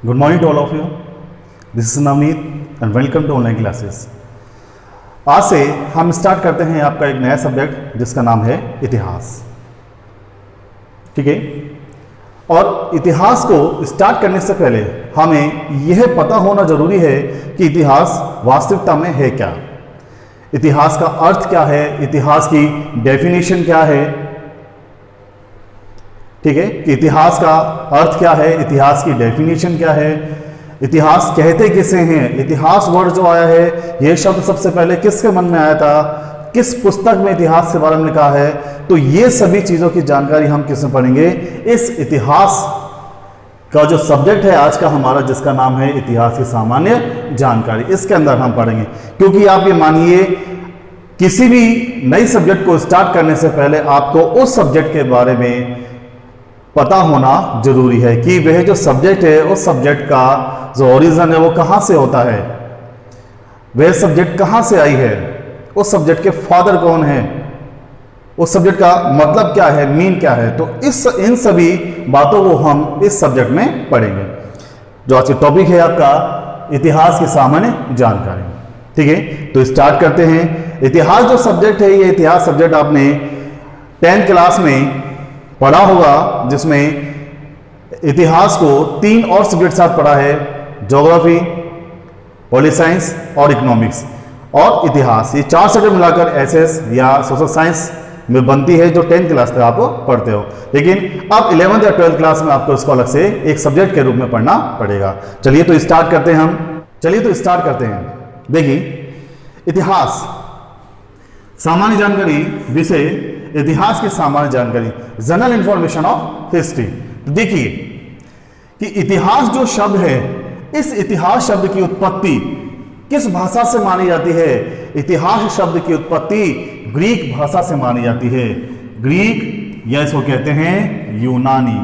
Good morning to all of you. This is Navneet and welcome to online classes. आज से हम start करते हैं आपका एक नया सब्जेक्ट जिसका नाम है इतिहास। ठीक है, और इतिहास को स्टार्ट करने से पहले हमें यह पता होना जरूरी है कि इतिहास वास्तविकता में है क्या, इतिहास का अर्थ क्या है, इतिहास की डेफिनेशन क्या है। ठीक है, कि इतिहास का अर्थ क्या है, इतिहास की डेफिनेशन क्या है, इतिहास कहते किसे हैं, इतिहास वर्ड जो आया है यह शब्द सबसे पहले किसके मन में आया था, किस पुस्तक में इतिहास के बारे में लिखा है। तो ये सभी चीजों की जानकारी हम किसमें पढ़ेंगे, इस इतिहास का जो सब्जेक्ट है आज का हमारा, जिसका नाम है इतिहास की सामान्य जानकारी, इसके अंदर हम पढ़ेंगे। क्योंकि आप ये मानिए किसी भी नई सब्जेक्ट को स्टार्ट करने से पहले आपको उस सब्जेक्ट के बारे में पता होना जरूरी है कि वह जो सब्जेक्ट है उस सब्जेक्ट का जो ओरिजिन है वो कहाँ से होता है, वह सब्जेक्ट कहाँ से आई है, उस सब्जेक्ट के फादर कौन है, उस सब्जेक्ट का मतलब क्या है, मीन क्या है। तो इन सभी बातों को हम इस सब्जेक्ट में पढ़ेंगे। जो आज का टॉपिक है आपका इतिहास की सामान्य जानकारी। ठीक है, तो स्टार्ट करते हैं। इतिहास जो सब्जेक्ट है, ये इतिहास सब्जेक्ट आपने 10th क्लास में पढ़ा होगा, जिसमें इतिहास को 3 और सब्जेक्ट साथ पढ़ा है, ज्योग्राफी, पॉलिटी साइंस और इकोनॉमिक्स और इतिहास। ये 4 सब्जेक्ट मिलाकर एसएस या सोशल साइंस में बनती है, जो 10th क्लास तक आप पढ़ते हो। लेकिन अब 11th या 12th क्लास में आपको इसको अलग से एक सब्जेक्ट के रूप में पढ़ना पड़ेगा। चलिए तो स्टार्ट करते हैं देखिए, इतिहास सामान्य जानकारी, विषय इतिहास की सामान्य जानकारी, जनरल इंफॉर्मेशन ऑफ हिस्ट्री। देखिए कि इतिहास जो शब्द है, इस इतिहास शब्द की उत्पत्ति किस भाषा से मानी जाती है। इतिहास शब्द की उत्पत्ति ग्रीक भाषा से मानी जाती है। ग्रीक या इसको कहते हैं यूनानी,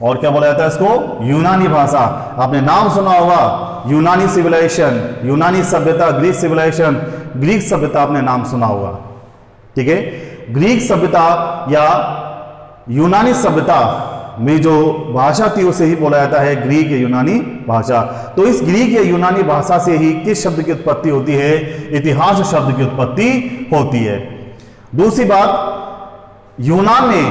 और क्या बोला जाता है इसको, यूनानी भाषा। आपने नाम सुना होगा, यूनानी सिविलाइजेशन, यूनानी सभ्यता, ग्रीक सिविलाइजेशन, ग्रीक सभ्यता आपने नाम सुना होगा। ठीक है, ग्रीक सभ्यता या यूनानी सभ्यता में जो भाषा थी उसे ही बोला जाता है ग्रीक या यूनानी भाषा। तो इस ग्रीक या यूनानी भाषा से ही किस शब्द की उत्पत्ति होती है, इतिहास शब्द की उत्पत्ति होती है। दूसरी बात, यूनान में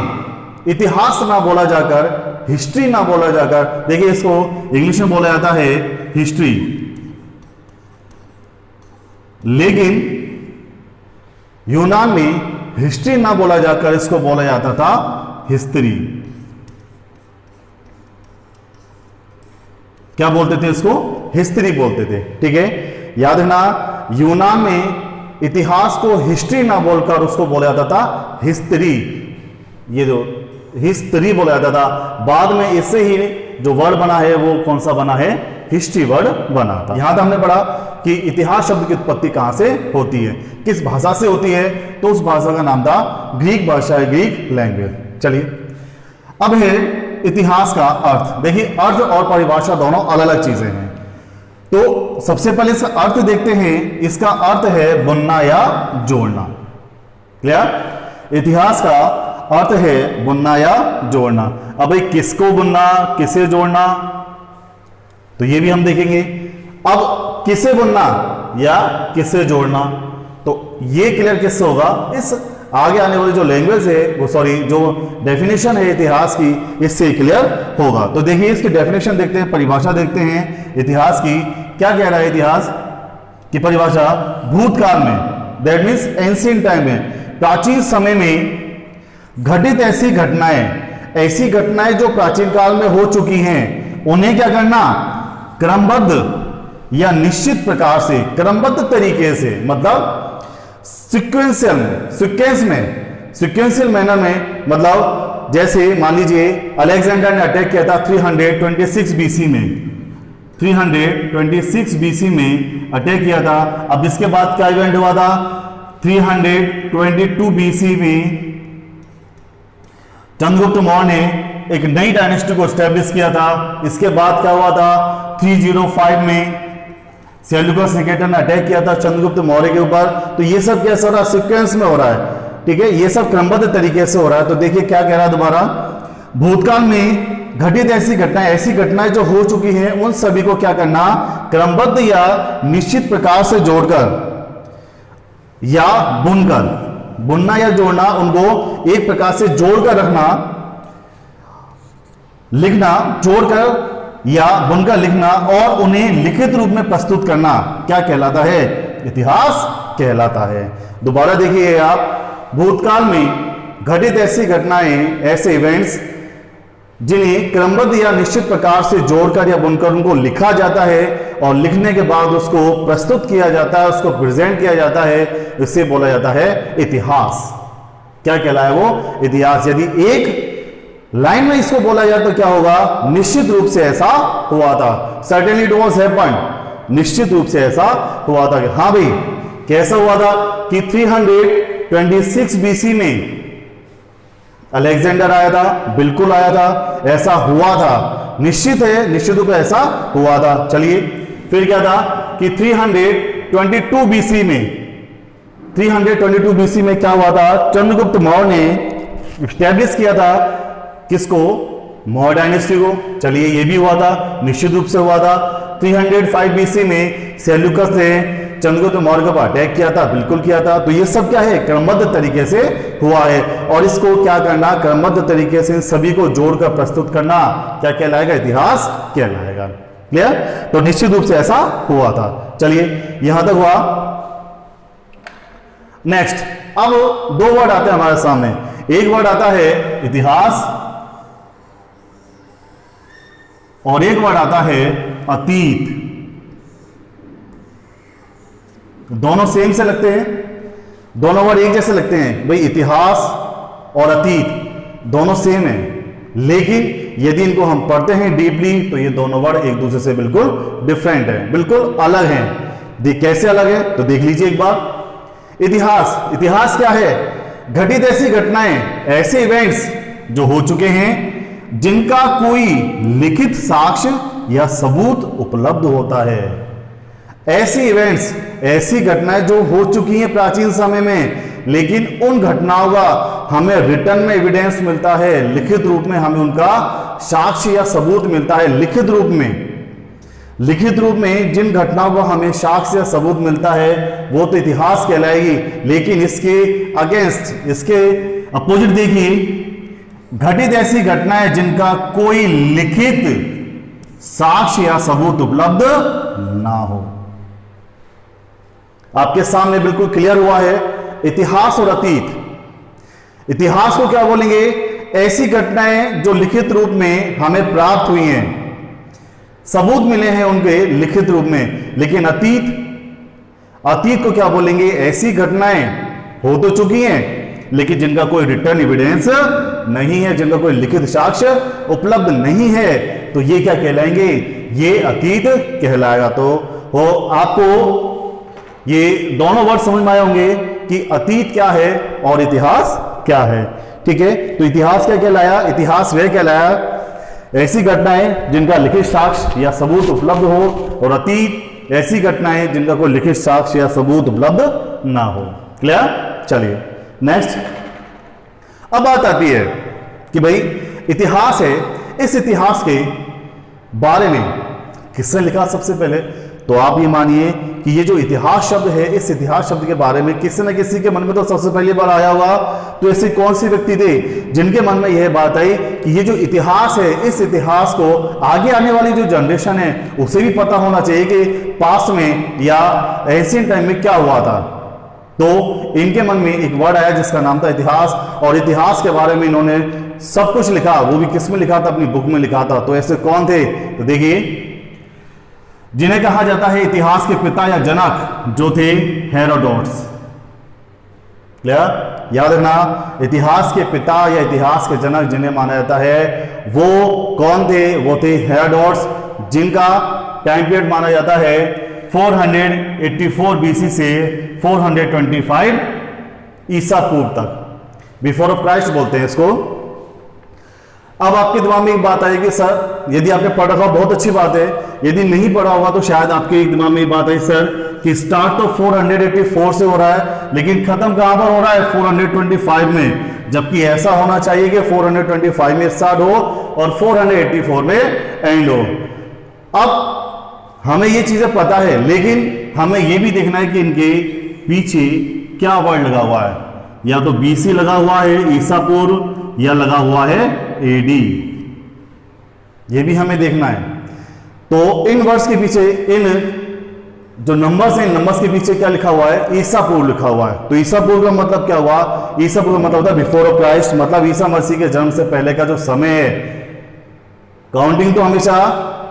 इतिहास ना बोला जाकर, हिस्ट्री ना बोला जाकर, देखिए इसको इंग्लिश में बोला जाता है हिस्ट्री, लेकिन यूनान में हिस्ट्री ना बोला जाकर इसको बोला जाता था हिस्ट्री। क्या बोलते थे इसको, हिस्ट्री बोलते थे। ठीक है, याद रखना, यूनान में इतिहास को हिस्ट्री ना बोलकर उसको बोला जाता था हिस्ट्री। ये जो हिस्ट्री बोला जाता था, बाद में इससे ही जो वर्ड बना है वो कौन सा बना है, हिस्ट्री वर्ड बना था। यहां तक हमने पढ़ा कि इतिहास शब्द की उत्पत्ति कहां से होती है, किस भाषा से होती है, तो उस भाषा का नाम था ग्रीक भाषा है, ग्रीक लैंग्वेज। चलिए अब है इतिहास का अर्थ। देखिए, अर्थ और परिभाषा दोनों अलग अलग चीजें हैं। तो सबसे पहले इसका अर्थ देखते हैं। इसका अर्थ है बुनना या जोड़ना। क्लियर, इतिहास का अर्थ है बुनना या जोड़ना। अब भाई किसको बुनना, किसे जोड़ना, तो ये भी हम देखेंगे। अब किसे बुनना या किसे जोड़ना, तो ये क्लियर किससे होगा, इस आगे आने वाली जो लैंग्वेज है वो, सॉरी, जो डेफिनेशन है इतिहास की, इससे क्लियर होगा। तो देखिए इसकी डेफिनेशन देखते हैं, परिभाषा देखते हैं इतिहास की। क्या कह रहा है इतिहास की परिभाषा, भूतकाल में, दैट मीन्स एंशिएंट टाइम में, प्राचीन समय में घटित ऐसी घटनाएं जो प्राचीन काल में हो चुकी हैं, उन्हें क्या करना, क्रमबद्ध या निश्चित प्रकार से, क्रमबद्ध तरीके से, मतलब सिक्वेंशियल मैनर में, मतलब जैसे मान लीजिए अलेक्जेंडर ने अटैक किया था 326 बीसी में, 326 बीसी में अटैक किया था। अब इसके बाद क्या इवेंट हुआ था, 322 बीसी में चंद्रगुप्त मौर्य ने एक नई डायनेस्टी को एस्टेब्लिश किया था। इसके बाद क्या हुआ था, 305 में सेल्यूकस निकेटर ने अटैक किया था चंद्रगुप्त मौर्य के ऊपर। तो ये सब कैसा हो रहा है, सीक्वेंस में हो रहा है। ठीक है, ये सब क्रमबद्ध तरीके से हो रहा है। तो देखिए क्या कह रहा है दोबारा, भूतकाल में घटित ऐसी घटनाएं जो हो चुकी हैं उन सभी को क्या करना, क्रमबद्ध या निश्चित प्रकार से जोड़कर या बुनकर, बुनना या जोड़ना, उनको एक प्रकार से जोड़कर रखना, लिखना, जोड़कर या बुनकर लिखना और उन्हें लिखित रूप में प्रस्तुत करना क्या कहलाता है, इतिहास कहलाता है। दोबारा देखिए आप, भूतकाल में घटित ऐसी घटनाएं, ऐसे इवेंट्स जिन्हें क्रमबद्ध या निश्चित प्रकार से जोड़कर या बुनकर उनको लिखा जाता है और लिखने के बाद उसको प्रस्तुत किया जाता है, उसको प्रेजेंट किया जाता है, इसे बोला जाता है इतिहास। क्या कहलाए वो, इतिहास। यदि एक लाइन में इसको बोला जाए तो क्या होगा, निश्चित रूप से ऐसा हुआ था, सर्टेनली इट वाज हैपेंड, निश्चित रूप से ऐसा हुआ था। हाँ भाई, कैसा हुआ था कि 326 बीसी में अलेक्जेंडर आया था, बिल्कुल आया था, ऐसा हुआ था, निश्चित है, निश्चित रूप से ऐसा हुआ था। चलिए फिर क्या था कि 322 बीसी में, 322 बीसी में क्या हुआ था, चंद्रगुप्त मौर्य ने स्टैब्लिश किया था किसको, मौर्य डायनेस्टी को। चलिए ये भी हुआ था, निश्चित रूप से हुआ था। 305 बीसी में सेल्यूकस ने चंद्रगुप्त मौर्य के ऊपर अटैक किया था, बिल्कुल किया था। तो ये सब क्या है, क्रमबद्ध तरीके से हुआ है और इसको क्या करना, क्रमबद्ध तरीके से सभी को जोड़कर प्रस्तुत करना क्या कहलाएगा, इतिहास कहलाएगा। क्लियर? तो निश्चित रूप से ऐसा हुआ था। चलिए यहां तक हुआ। नेक्स्ट, अब दो वर्ड आते हैं हमारे सामने। एक वर्ड आता है इतिहास और एक वर्ड आता है अतीत। दोनों सेम से लगते हैं, दोनों वर्ड एक जैसे लगते हैं भाई, इतिहास और अतीत दोनों सेम हैं, लेकिन यदि इनको हम पढ़ते हैं डीपली तो ये दोनों वर्ड एक दूसरे से बिल्कुल डिफरेंट है, बिल्कुल अलग हैं। कैसे अलग है तो देख लीजिए एक बार। इतिहास, इतिहास क्या है, घटित ऐसी घटनाएं, ऐसे इवेंट्स जो हो चुके हैं जिनका कोई लिखित साक्ष्य या सबूत उपलब्ध होता है। ऐसी इवेंट्स, ऐसी घटनाएं जो हो चुकी हैं प्राचीन समय में, लेकिन उन घटनाओं का हमें रिटर्न में एविडेंस मिलता है, लिखित रूप में हमें उनका साक्ष्य या सबूत मिलता है। लिखित रूप में, लिखित रूप में जिन घटनाओं का हमें साक्ष्य या सबूत मिलता है वो तो इतिहास कहलाएगी। लेकिन इसके अगेंस्ट, इसके अपोजिट देखिए, घटित ऐसी घटनाएं जिनका कोई लिखित साक्ष्य या सबूत उपलब्ध ना हो। आपके सामने बिल्कुल क्लियर हुआ है इतिहास और अतीत। इतिहास को क्या बोलेंगे, ऐसी घटनाएं जो लिखित रूप में हमें प्राप्त हुई हैं, सबूत मिले हैं उनके लिखित रूप में। लेकिन अतीत, अतीत को क्या बोलेंगे, ऐसी घटनाएं हो तो चुकी हैं लेकिन जिनका कोई रिटर्न एविडेंस नहीं है, जिनका कोई लिखित साक्ष्य उपलब्ध नहीं है, तो ये क्या कहलाएंगे, ये अतीत कहलाएगा। तो वो आपको ये दोनों वर्ड समझ में आए होंगे कि अतीत क्या है और इतिहास क्या है। ठीक है, तो इतिहास क्या कहलाया, इतिहास वह कहलाया ऐसी घटनाएं जिनका लिखित साक्ष्य या सबूत उपलब्ध हो, और अतीत ऐसी घटनाएं जिनका कोई लिखित साक्ष्य या सबूत उपलब्ध ना हो। क्लियर? चलिए नेक्स्ट। अब बात आती है कि भाई इतिहास है, इस इतिहास के बारे में किसने लिखा सबसे पहले। तो आप ये मानिए कि ये जो इतिहास शब्द है, इस इतिहास शब्द के बारे में किसी न किसी के मन में तो सबसे पहली बार आया होगा। तो ऐसे कौन से व्यक्ति थे जिनके मन में यह बात आई कि ये जो इतिहास है, इस इतिहास को आगे आने वाली जो जनरेशन है उसे भी पता होना चाहिए कि पास्ट में या एंशिएंट टाइम में क्या हुआ था। तो इनके मन में एक वर्ड आया जिसका नाम था इतिहास, और इतिहास के बारे में इन्होंने सब कुछ लिखा। वो भी किस में लिखा था, अपनी बुक में लिखा था। तो ऐसे कौन थे, तो देखिए, जिन्हें कहा जाता है इतिहास के पिता या जनक, जो थे हेरोडोटस। क्लियर? याद रखना, इतिहास के पिता या इतिहास के जनक जिन्हें माना जाता है वो कौन थे, वो थे हेरोडोटस, जिनका टाइम पीरियड माना जाता है 484 बीसी से 425 ईसा पूर्व तक, बिफोर ऑफ क्राइस्ट बोलते हैं इसको। अब आपके दिमाग में एक बात आएगी, सर यदि आपने पढ़ा होगा बहुत अच्छी बात है, यदि नहीं पढ़ा होगा तो शायद आपके दिमाग में एक बात आई सर कि स्टार्ट तो 484 से हो रहा है लेकिन खत्म कहां पर हो रहा है 425 में, जबकि ऐसा होना चाहिए कि 425 में स्टार्ट हो और 484 में एंड हो। अब हमें ये चीजें पता है लेकिन हमें ये भी देखना है कि इनके पीछे क्या वर्ड लगा हुआ है, या तो BC लगा हुआ है ईसा पूर्व या लगा हुआ है AD, ये भी हमें देखना है। तो इन वर्ड्स के पीछे, इन जो नंबर्स हैं, नंबर्स के पीछे क्या लिखा हुआ है, ईसा पूर्व लिखा हुआ है। तो ईसा पूर्व का मतलब क्या हुआ, ईसा पूर्व का मतलब होता है बिफोर ऑफ क्राइस्ट, मतलब ईसा मसीह के जन्म से पहले का जो समय है। काउंटिंग तो हमेशा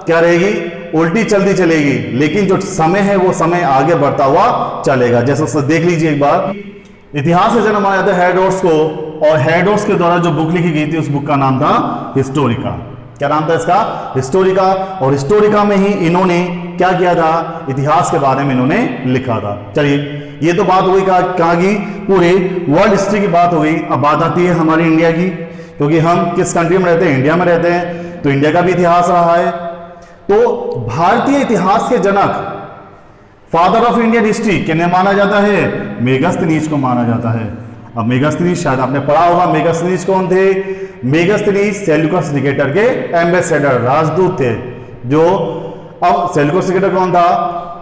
क्या रहेगी, उल्टी चलती चलेगी, लेकिन जो समय है वो समय आगे बढ़ता हुआ चलेगा। जैसा देख लीजिए एक बार, इतिहास से जन्म आया था हेरोड्स को, और हेरोड्स के द्वारा जो बुक लिखी गई थी उस बुक का नाम था हिस्टोरिका। क्या नाम था इसका, हिस्टोरिका। और हिस्टोरिका में ही इन्होंने क्या किया था, इतिहास के बारे में इन्होंने लिखा था। चलिए ये तो बात हो गई कहाँ की, पूरे वर्ल्ड हिस्ट्री की बात हो गई। अब बात आती है हमारी इंडिया की, क्योंकि हम किस कंट्री में रहते हैं, इंडिया में रहते हैं, तो इंडिया का भी इतिहास रहा है। तो भारतीय इतिहास के जनक, फादर ऑफ इंडियन हिस्ट्री किन्हें माना जाता है, मेगास्थनीज को माना जाता है। अब मेगास्थनीज शायद आपने पढ़ा होगा, मेगास्थनीज कौन थे, मेगास्थनीज सेल्यूकस निकेटर के एम्बेसडर, राजदूत थे। जो अब सेल्यूकस निकेटर कौन था,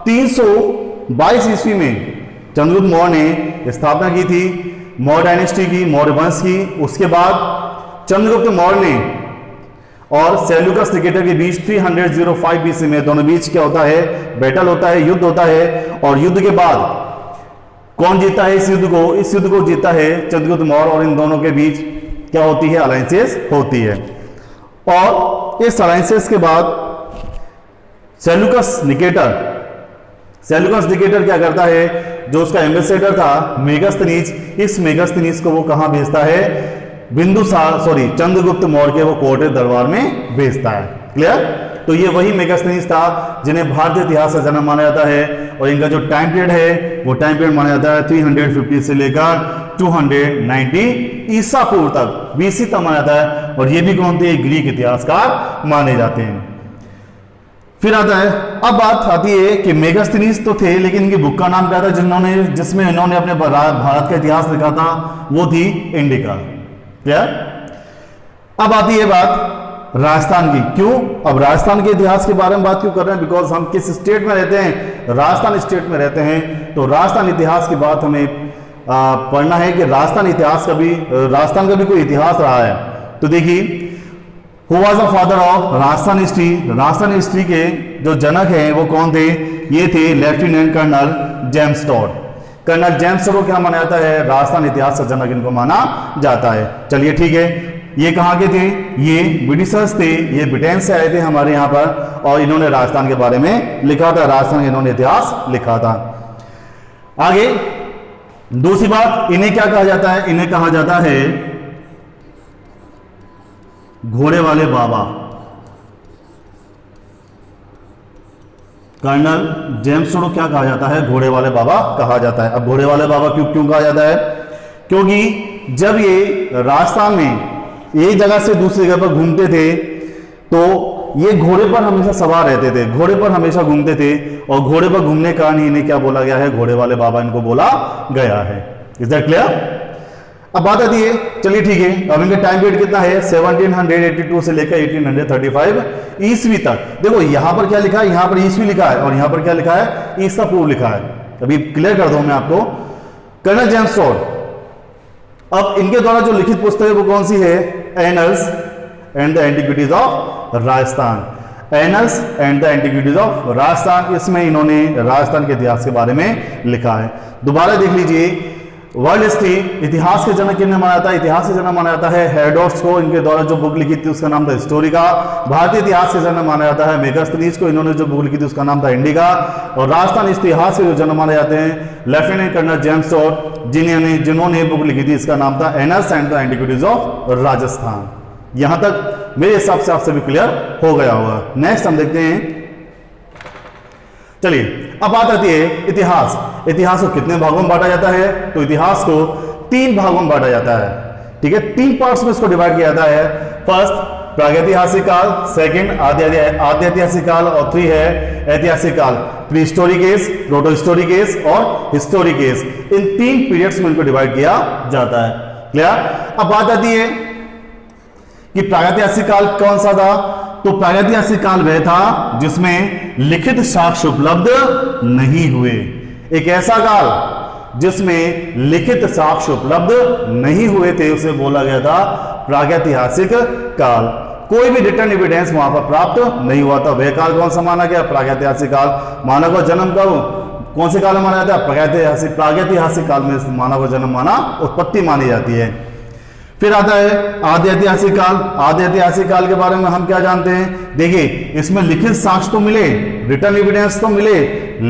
322 ईस्वी में चंद्रगुप्त मौर्य ने स्थापना की थी मौर्य डायनेस्टी की, मौर्य वंश की। उसके बाद चंद्रगुप्त मौर्य ने और सेल्यूकस निकेटर के बीच 305 BC में दोनों बीच क्या होता है, बैटल होता है, युद्ध होता है। और युद्ध के बाद कौन जीता है इस युद्ध को, इस युद्ध को जीता है चंद्रगुप्त मौर्य, और इन दोनों के बीच क्या होती है, अलायंसेस होती है। और इस अलायंसेस के बाद सेल्यूकस निकेटर क्या करता है, जो उसका एम्बेसडर था मेगास्थनीज, इस मेगास्थनीज को वो कहां भेजता है, चंद्रगुप्त मौर्य के वो कोर्ट दरबार में भेजता है। क्लियर। तो ये वही मेगास्थनीज था जिन्हें भारतीय इतिहास से जन्म माना जाता है, और इनका जो टाइम पीरियड है वो टाइम पीरियड माना जाता है 350 से लेकर 290 ईसा पूर्व तक, BC तक माना जाता है। और ये भी कौन थे, ग्रीक इतिहासकार माने जाते हैं। फिर आता है, अब बात आती है कि मेगास्थनीज तो थे लेकिन इनकी बुक का नाम क्या था जिसमें इन्होंने अपने भारत का इतिहास लिखा था, वो थी इंडिका। क्या। अब आती है बात राजस्थान की। क्यों, अब राजस्थान के इतिहास के बारे में बात क्यों कर रहे हैं, बिकॉज हम किस स्टेट में रहते हैं, राजस्थान स्टेट में रहते हैं। तो राजस्थान इतिहास की बात हमें पढ़ना है कि राजस्थान का भी कोई इतिहास रहा है। तो देखिए, who was the father of Rajasthan history, Rajasthan history के जो जनक हैं वो कौन थे, ये थे lieutenant colonel James Tod. Colonel James Tod को क्या माना जाता है, राजस्थान इतिहास का जनक इनको माना जाता है। चलिए ठीक है, ये कहाँ के थे, ये ब्रिटिशर्स थे, ये ब्रिटेन से आए थे हमारे यहाँ पर, और इन्होंने राजस्थान के बारे में लिखा था, राजस्थान का इन्होंने इतिहास लिखा था। आगे दूसरी बात, इन्हें क्या कहा जाता है, इन्हें कहा जाता है घोड़े वाले बाबा। कर्नल जेम्स टॉड को क्या कहा जाता है, घोड़े वाले बाबा कहा जाता है। अब घोड़े वाले बाबा क्यों कहा जाता है, क्योंकि जब ये राजस्थान में एक जगह से दूसरी जगह पर घूमते थे तो ये घोड़े पर हमेशा सवार रहते थे, घोड़े पर हमेशा घूमते थे, और घोड़े पर घूमने के कारण इन्हें क्या बोला गया है, घोड़े वाले बाबा इनको बोला गया है। Is that clear. अब बात आती है, चलिए ठीक है, अब इनका टाइम पीरियड कितना है, 1782 से लेकर 1835 ईस्वी तक। देखो यहां पर क्या लिखा है, यहां पर ईस्वी लिखा है, और यहां पर क्या लिखा है, ईसा पूर्व लिखा है। अभी क्लियर कर दूं मैं आपको। कर्नल जेम्स टॉड, अब इनके द्वारा जो लिखित पुस्तक है वो कौन सी है, annuls and the antiquities of Rajasthan. Annuls and the antiquities of Rajasthan, इसमें इन्होंने राजस्थान के इतिहास के बारे में लिखा है। दोबारा देख लीजिए, वर्ल्ड हिस्ट्री, इतिहास के जनक किन्हें माना जाता है, इतिहास के जनक माना जाता है हेरोडोटस को, इनके द्वारा जो बुक लिखी थी उसका नाम था हिस्टोरिका। भारतीय इतिहास के जनक माना जाता है मेगास्थनीज को, इन्होंने जो बुक लिखी थी उसका नाम था इंडिका। और राजस्थान इतिहास के जो जनक माने जाते हैं लेफ्टिनेंट कर्नल जेम्स टॉड, जिन्होंने बुक लिखी थी, इसका नाम था annuls and the antiquities of Rajasthan. यहां तक मेरे हिसाब से आपसे भी क्लियर हो गया होगा। नेक्स्ट हम देखते हैं, चलिए अब बात आती है इतिहास। इतिहास को कितने भागों में बांटा जाता है, तो इतिहास को 3 भागों में बांटा जाता है। ठीक है, 3 पार्ट्स में इसको डिवाइड किया जाता है। फर्स्ट प्रागैतिहासिक काल, सेकंड आद्य ऐतिहासिक काल और 3 है ऐतिहासिक काल, pre historic age, proto historic age और हिस्टोरिक एज। इन 3 पीरियड्स में इनको डिवाइड किया जाता है। क्लियर? अब बात आती है कि प्रागैतिहासिक काल कौन सा था। तो प्रागैतिहासिक काल वह था जिसमें लिखित साक्ष्य उपलब्ध नहीं हुए। एक ऐसा काल जिसमें लिखित साक्ष्य उपलब्ध नहीं हुए थे उसे बोला गया था प्रागैतिहासिक काल। कोई भी रिटर्न एविडेंस वहां पर प्राप्त नहीं हुआ था। वह काल कौन सा माना गया? प्रागैतिहासिक काल। मानव का जन्म कब, कौन से काल में माना जाता है? प्रागैतिहासिक काल में मानव का जन्म माना, उत्पत्ति मानी जाती है। फिर आता है आद्य ऐतिहासिक काल। आद्य ऐतिहासिक काल के बारे में हम क्या जानते हैं? देखिए, इसमें लिखित साक्ष्य तो मिले, रिटर्न एविडेंस तो मिले,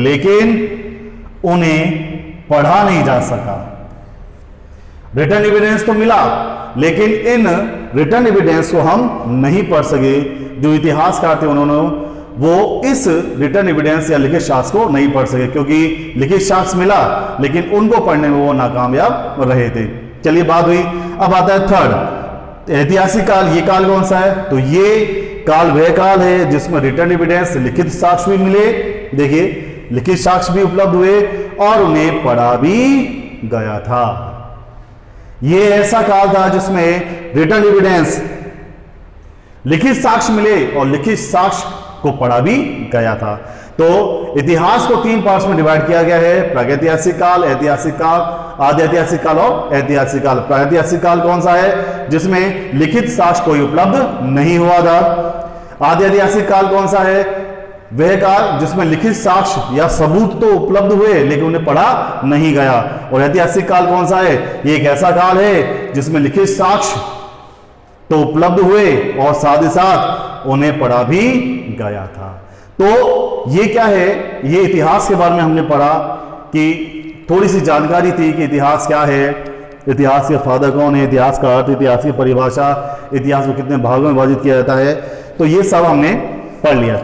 लेकिन उन्हें पढ़ा नहीं जा सका। रिटर्न एविडेंस तो मिला, लेकिन इन रिटर्न एविडेंस को हम नहीं पढ़ सके। जो इतिहासकार थे उन्होंने वो इस रिटर्न एविडेंस या लिखित साक्ष्य को नहीं पढ़ सके, क्योंकि लिखित साक्ष्य मिला लेकिन उनको पढ़ने में वो नाकामयाब रहे थे। चलिए, बात हुई। अब आता है थर्ड ऐतिहासिक काल। ये काल कौन सा है? तो ये काल वह काल है जिसमें रिटर्न एविडेंस, लिखित साक्ष्य भी मिले। देखिए, लिखित साक्ष्य भी उपलब्ध हुए और उन्हें पढ़ा भी गया था। ये ऐसा काल था जिसमें रिटर्न एविडेंस, लिखित साक्ष्य मिले और लिखित साक्ष्य को पढ़ा भी गया था। तो इतिहास को 3 पार्ट्स में डिवाइड किया गया है: प्रागैतिहासिक काल, ऐतिहासिक काल, आद्य ऐतिहासिक काल और ऐतिहासिक काल। प्रागैतिहासिक काल कौन सा है? जिसमें लिखित साक्ष्य कोई उपलब्ध नहीं हुआ था। आद्य ऐतिहासिक काल कौन सा है? वह काल जिसमें लिखित साक्ष्य या सबूत तो उपलब्ध हुए लेकिन उन्हें पढ़ा नहीं गया। और ऐतिहासिक काल कौन सा है? ये एक ऐसा काल है जिसमें लिखित साक्ष्य तो उपलब्ध हुए और साथ ही साथ उन्हें पढ़ा भी गया था। तो ये क्या है? ये इतिहास के बारे में हमने पढ़ा कि थोड़ी सी जानकारी थी कि इतिहास क्या है, इतिहास के फादर कौन है, इतिहास का अर्थ, इतिहास की परिभाषा, इतिहास को कितने भागों में विभाजित किया जाता है। तो ये सब हमने पढ़ लिया।